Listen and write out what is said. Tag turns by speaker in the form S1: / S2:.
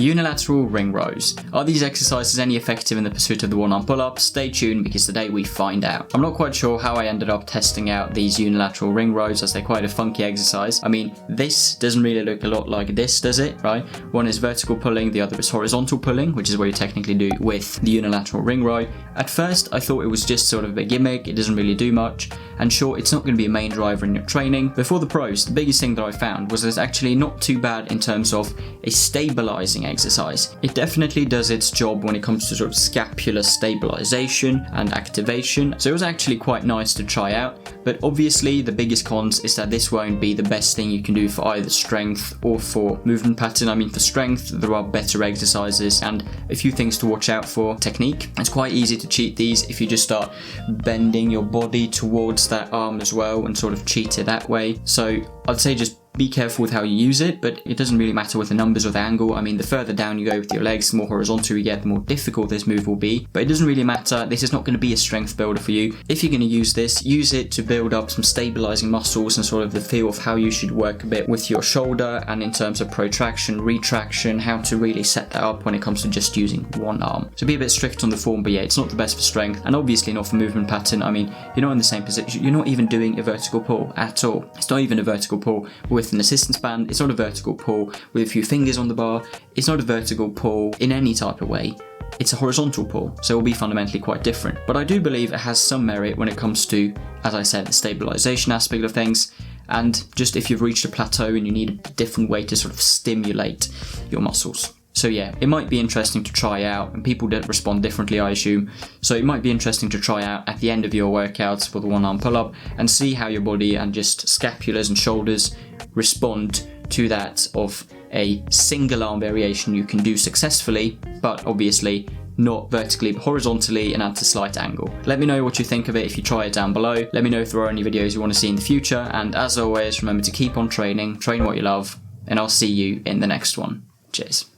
S1: Unilateral ring rows. Are these exercises any effective in the pursuit of the one-arm pull-up? Stay tuned because today we find out. I'm not quite sure how I ended up testing out these unilateral ring rows as they're quite a funky exercise. I mean, this doesn't really look a lot like this, does it, right? One is vertical pulling, the other is horizontal pulling, which is what you technically do with the unilateral ring row. At first, I thought it was just sort of a gimmick, it doesn't really do much, and sure, it's not going to be a main driver in your training. Before the pros, the biggest thing that I found was that it's actually not too bad in terms of a stabilizing exercise. It definitely does its job when it comes to sort of scapular stabilization and activation, so it was actually quite nice to try out. But obviously the biggest cons is that this won't be the best thing you can do for either strength or for movement pattern. I mean, for strength there are better exercises and a few things to watch out for. Technique, it's quite easy to cheat these if you just start bending your body towards that arm as well and sort of cheat it that way. So I'd say just be careful with how you use it, but it doesn't really matter with the numbers or the angle. I mean, the further down you go with your legs, the more horizontal you get, the more difficult this move will be. But it doesn't really matter. This is not going to be a strength builder for you. If you're going to use this, use it to build up some stabilizing muscles and sort of the feel of how you should work a bit with your shoulder and in terms of protraction, retraction, how to really set that up when it comes to just using one arm. So be a bit strict on the form, but yeah, it's not the best for strength and obviously not for movement pattern. I mean, you're not in the same position. You're not even doing a vertical pull at all. It's not even a vertical pull with an assistance band. It's not a vertical pull with a few fingers on the bar. It's not a vertical pull in any type of way. It's a horizontal pull, so it will be fundamentally quite different. But I do believe it has some merit when it comes to, as I said, the stabilization aspect of things, and just if you've reached a plateau and you need a different way to sort of stimulate your muscles. So yeah, it might be interesting to try out, and people don't respond differently, I assume. So it might be interesting to try out at the end of your workouts for the one-arm pull-up and see how your body and just scapulars and shoulders respond to that of a single arm variation you can do successfully, but obviously not vertically but horizontally and at a slight angle. Let me know what you think of it if you try it down below. Let me know if there are any videos you want to see in the future, and as always, remember to keep on training, train what you love, and I'll see you in the next one. Cheers.